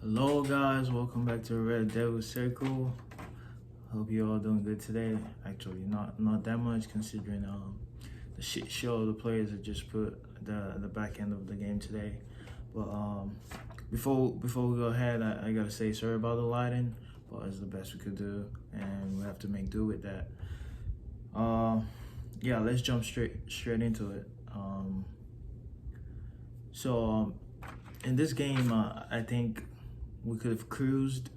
Hello guys, welcome back to Red Devil Circle. Hope you're all doing good today. Actually, not that much considering the shit show the players have just put the back end of the game today. But before we go ahead, I gotta say sorry about the lighting, but it's the best we could do, and we have to make do with that. Yeah, let's jump straight into it. So in this game, I think we could have cruised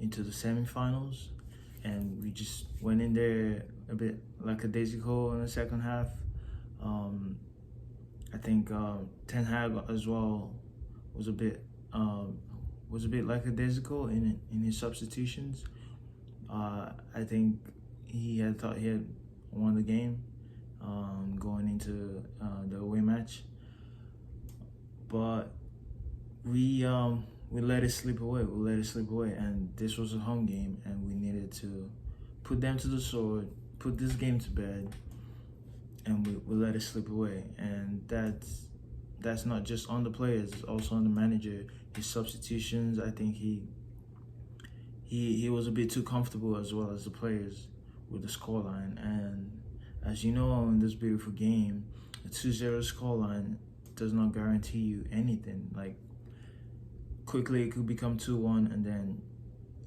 into the semifinals, and we just went in there a bit like a daisical in the second half. I think Ten Hag as well was a bit like a daisical in his substitutions. I think he had thought he had won the game going into the away match, but we let it slip away. And this was a home game, and we needed to put them to the sword, put this game to bed, and we let it slip away. And that's not just on the players; it's also on the manager. His substitutions, I think he was a bit too comfortable, as well as the players, with the scoreline. And as you know, in this beautiful game, a 2-0 scoreline does not guarantee you anything. Like, quickly it could become 2-1, and then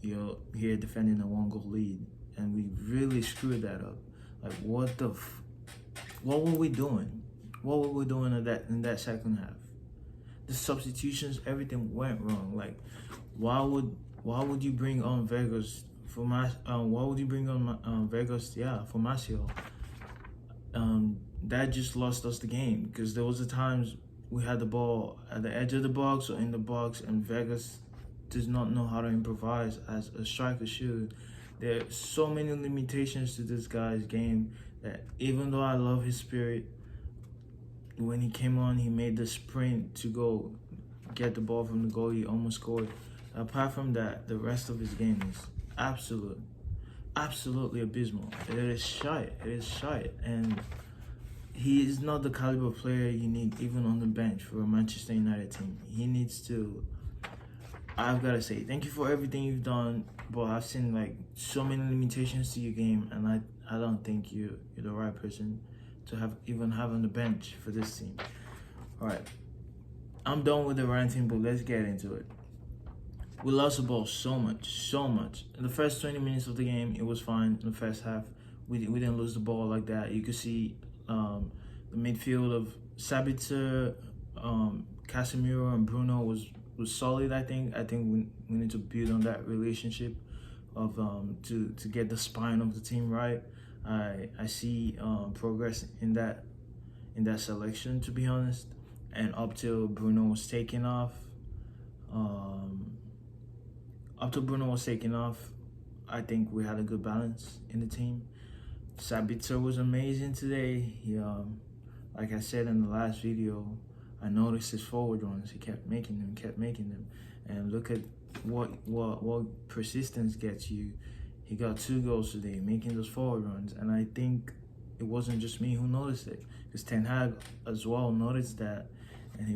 you're here defending a 1-goal lead, and we really screwed that up. Like, what were we doing? What were we doing in that second half? The substitutions, everything went wrong. Like, why would you bring on Vegas for why would you bring on Vegas? Yeah, for Marcio. That just lost us the game, because there was the times we had the ball at the edge of the box or in the box, and Vegas does not know how to improvise as a striker should. There are so many limitations to this guy's game that, even though I love his spirit, when he came on, he made the sprint to go get the ball from the goal. He almost scored. Apart from that, the rest of his game is absolutely abysmal. It is shite. And he is not the caliber of player you need even on the bench for a Manchester United team. He needs to. I've got to say, thank you for everything you've done, but I've seen like so many limitations to your game, and I don't think you're the right person to have on the bench for this team. All right, I'm done with the ranting, but let's get into it. We lost the ball so much. In the first 20 minutes of the game, it was fine. In the first half, we didn't lose the ball like that. You could see the midfield of Sabitzer, Casemiro, and Bruno was solid. I think we need to build on that relationship of to get the spine of the team right. I see progress in that selection, to be honest. And up till Bruno was taken off, I think we had a good balance in the team. Sabitzer was amazing today. He, like I said in the last video, I noticed his forward runs. He kept making them. And look at what persistence gets you. He got 2 goals today, making those forward runs. And I think it wasn't just me who noticed it, because Ten Hag as well noticed that, and he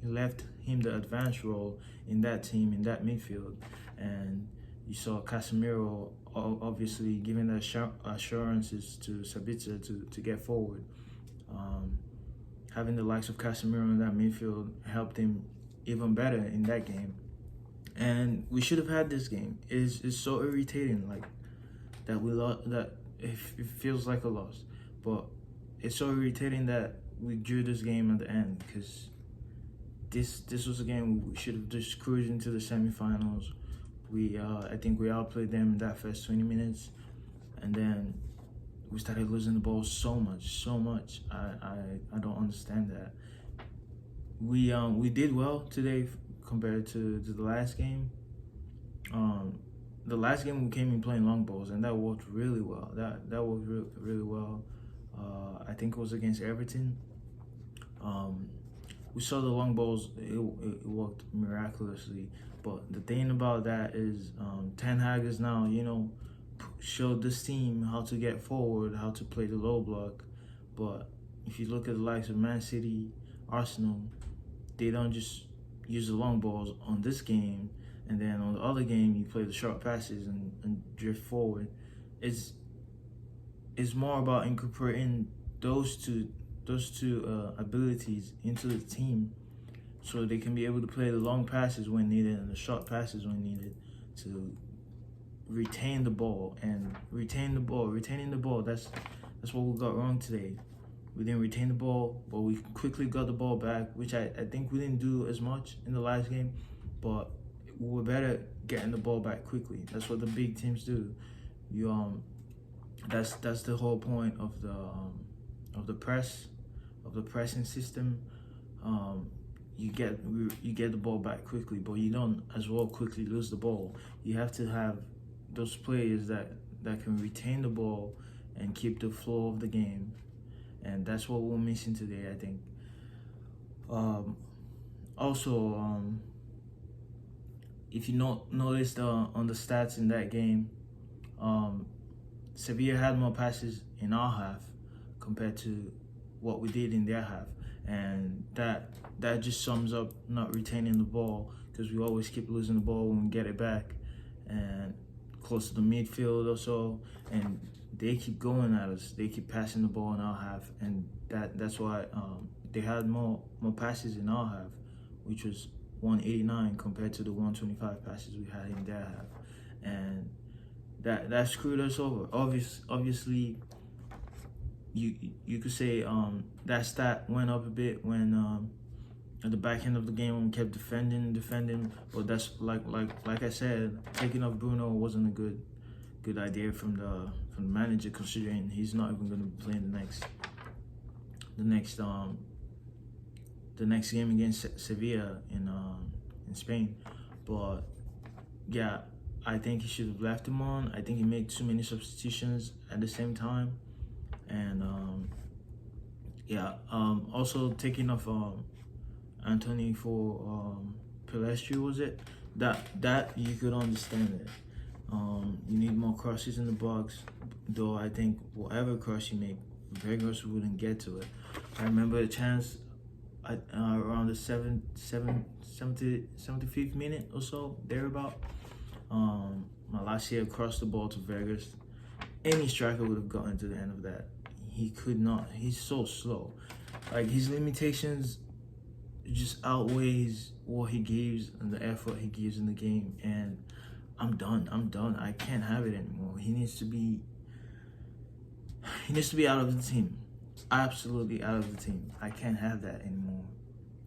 left him the advanced role in that team, in that midfield. And you saw Casemiro obviously giving the assurances to Sabitzer to get forward. Having the likes of Casemiro in that midfield helped him even better in that game. And we should have had this game. It's so irritating, like, that we lost, that it feels like a loss. But it's so irritating that we drew this game at the end, because this was a game we should have just cruised into the semifinals. I think we outplayed them in that first 20 minutes, and then we started losing the ball so much. I don't understand that. We did well today compared to the last game. The last game we came in playing long balls, and that worked really well. That worked really well. I think it was against Everton. We saw the long balls, it worked miraculously. But the thing about that is, Ten Hag is now, showed this team how to get forward, how to play the low block. But if you look at the likes of Man City, Arsenal, they don't just use the long balls on this game, and then on the other game you play the short passes and drift forward. It's more about incorporating those two abilities into the team, so they can be able to play the long passes when needed and the short passes when needed to retain the ball. Retaining the ball. That's what we got wrong today. We didn't retain the ball, but we quickly got the ball back, which I think we didn't do as much in the last game, but we were better getting the ball back quickly. That's what the big teams do. That's the whole point of the pressing system. You get the ball back quickly, but you don't as well quickly lose the ball. You have to have those players that can retain the ball and keep the flow of the game, and that's what we're missing today, I think. Also, if you noticed on the stats in that game, Sevilla had more passes in our half compared to what we did in their half, and that just sums up not retaining the ball, because we always keep losing the ball when we get it back and close to the midfield or so, and they keep going at us. They keep passing the ball in our half, and that's why they had more passes in our half, which was 189 compared to the 125 passes we had in their half, and that screwed us over. Obviously, you could say that stat went up a bit when at the back end of the game when we kept defending, but that's like I said, taking off Bruno wasn't a good idea from the manager, considering he's not even going to be playing the next game against Sevilla in Spain. But yeah, I think he should have left him on. I think he made too many substitutions at the same time, and also taking off Anthony for Pelestri, was it? That you could understand it. You need more crosses in the box, though I think whatever cross you make, Vegas wouldn't get to it. I remember a chance at around the 75th minute or so, thereabout. Malacia crossed the ball to Vegas. Any striker would have gotten to the end of that. He could not. He's so slow. Like, his limitations just outweighs what he gives and the effort he gives in the game. And I'm done. I can't have it anymore. He needs to be out of the team. Absolutely out of the team. I can't have that anymore.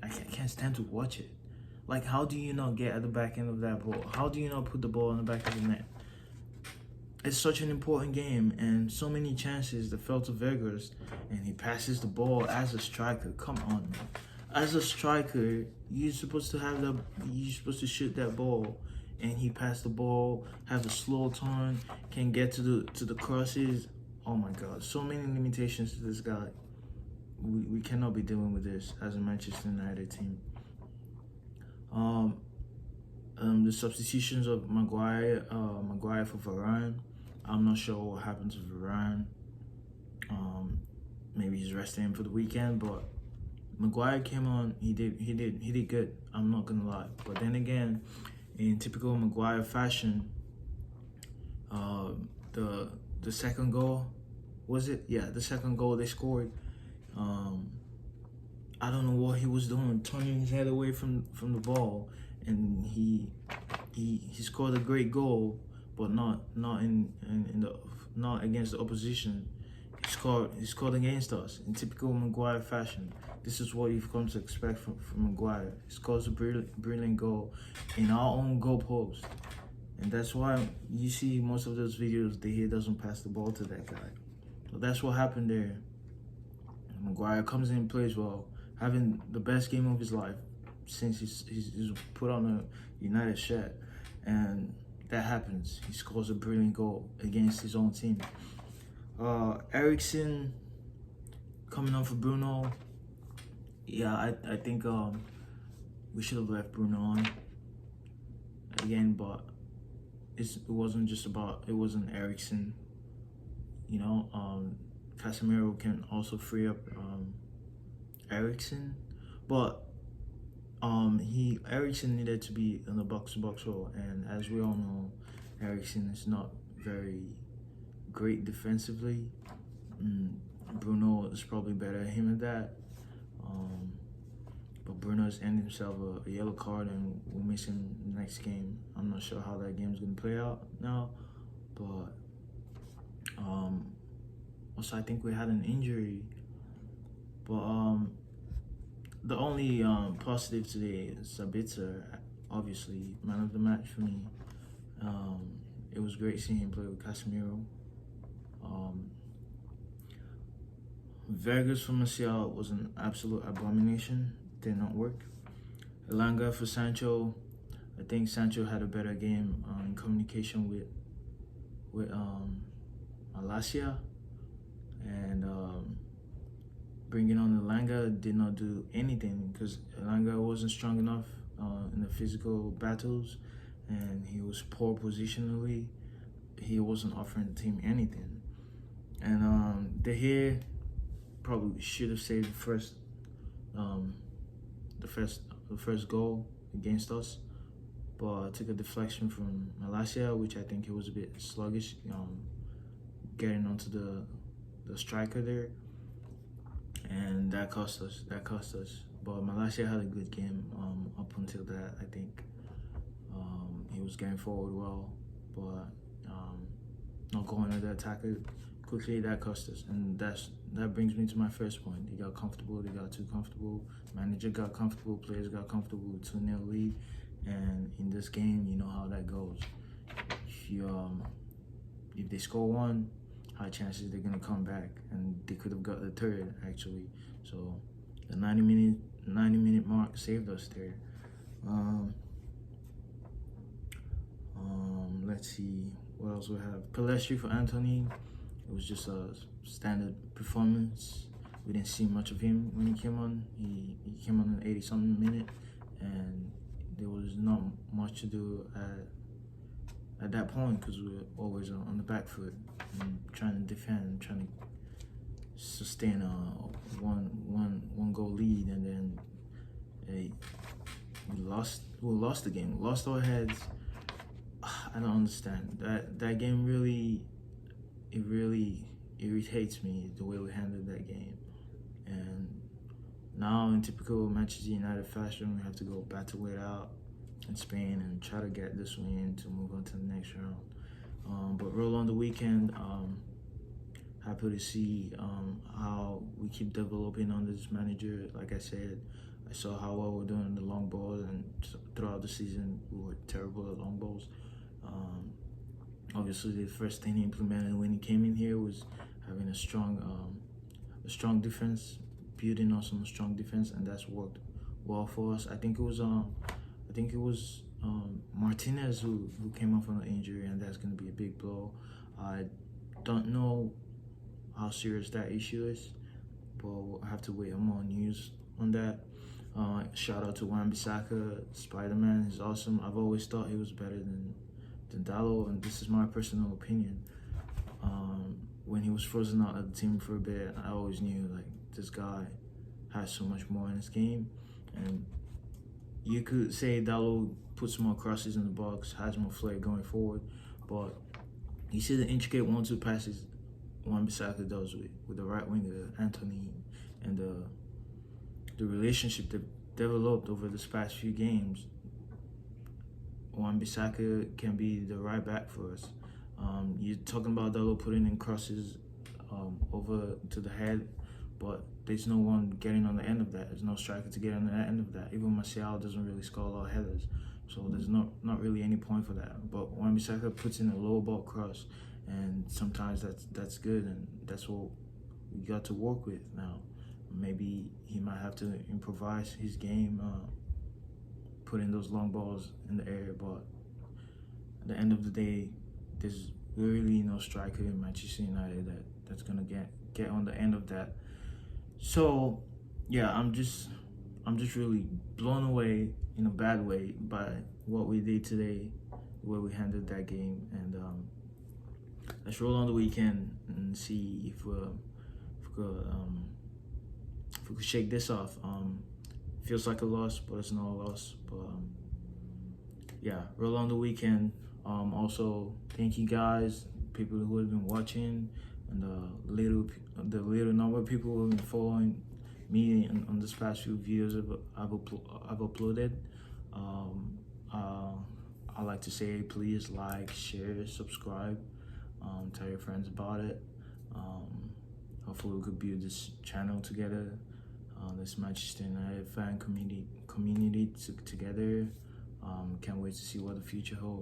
I can't stand to watch it. Like, how do you not get at the back end of that ball? How do you not put the ball in the back of the net? It's such an important game, and so many chances that fell to Vegas, and he passes the ball as a striker. Come on, man. As a striker, you're supposed to shoot that ball, and he passed the ball, has a slow turn, can get to the crosses. Oh my God, so many limitations to this guy. We cannot be dealing with this as a Manchester United team. The substitutions of Maguire for Varane. I'm not sure what happened to Varane. Maybe he's resting him for the weekend, but Maguire came on. He did good. I'm not gonna lie. But then again, in typical Maguire fashion, the second goal, was it? Yeah, the second goal they scored. I don't know what he was doing, turning his head away from the ball, and he scored a great goal, but not against the opposition. He scored against us in typical Maguire fashion. This is what you've come to expect from Maguire. He scores a brilliant goal in our own goal post, and that's why you see most of those videos he doesn't pass the ball to that guy. So that's what happened there. Maguire comes in and plays well, having the best game of his life since he's put on a United shirt, and that happens. He scores a brilliant goal against his own team. Eriksen coming on for Bruno. Yeah, I think we should have left Bruno on again, but it wasn't Eriksen. You know, Casemiro can also free up Eriksen, but He Ericsson needed to be in the box-to-box role, and as we all know, Ericsson is not very great defensively. Bruno is probably better at him at that. But Bruno's ended himself a yellow card, and we'll miss him next game. I'm not sure how that game's gonna play out now, but also I think we had an injury. But the only positive today is Sabitzer, obviously man of the match for me. It was great seeing him play with Casemiro. Vegas for Martial was an absolute abomination. Did not work. Elanga for Sancho. I think Sancho had a better game in communication with Malacia, and bringing on Elanga did not do anything because Elanga wasn't strong enough in the physical battles, and he was poor positionally. He wasn't offering the team anything. And De Gea probably should have saved the first goal against us, but took a deflection from Malacia, which I think he was a bit sluggish, getting onto the striker there, and that cost us. But Malacia had a good game up until that. I think he was getting forward well, but not going at the attacker quickly. That cost us, and that brings me to my first point. They got comfortable. They got too comfortable. Manager got comfortable. Players got comfortable with 2-0 lead, and in this game, you know how that goes. If they score one, high chances they're gonna come back, and they could have got the third actually. So the 90 minute mark saved us there. Let's see what else we have. Pelestri for Anthony. It was just a standard performance. We didn't see much of him when he came on. He came on an 80-something minute, and there was not much to do at that point because we were always on the back foot and trying to defend, trying to sustain a one goal lead, and then we lost the game. We lost our heads. I don't understand that game. It really irritates me the way we handled that game. And now in typical Manchester United fashion, we have to go battle it out in Spain and try to get this win to move on to the next round. But roll on the weekend. Happy to see how we keep developing under this manager. Like I said, I saw how well we're doing in the long balls, and throughout the season we were terrible at long balls. Obviously, the first thing he implemented when he came in here was having a strong defense, building on some strong defense, and that's worked well for us. I think it was Martinez who came off on an injury, and that's going to be a big blow. I don't know how serious that issue is, but we'll have to wait on more news on that. Shout out to Wan-Bissaka. Spider-Man is awesome. I've always thought he was better than Dalot, and this is my personal opinion. When he was frozen out of the team for a bit, I always knew like this guy has so much more in his game, and you could say Dalot puts more crosses in the box, has more flair going forward, but you see the intricate 1-2 passes Wan-Bissaka does with the right winger Anthony, and the relationship that developed over this past few games. Wan-Bissaka can be the right back for us. You're talking about Dalot putting in crosses over to the head, but there's no one getting on the end of that. There's no striker to get on the end of that. Even Martial doesn't really score a lot of headers, so there's not really any point for that. But Wan-Bissaka puts in a low ball cross, and sometimes that's good, and that's what we got to work with now. Maybe he might have to improvise his game, putting those long balls in the air, but at the end of the day, there's really no striker in Manchester United that's gonna get on the end of that. So yeah, I'm just really blown away in a bad way by what we did today, the way we handled that game, and let's roll on the weekend and see if we could shake this off. Feels like a loss, but it's not a loss. But yeah, roll on the weekend. Also, thank you guys, people who have been watching, and the little number of people who have been following me on this past few videos I've uploaded. Um, I like to say, please like, share, subscribe, tell your friends about it. Hopefully, we could build this channel together, this Manchester United fan community together. Can't wait to see what the future holds.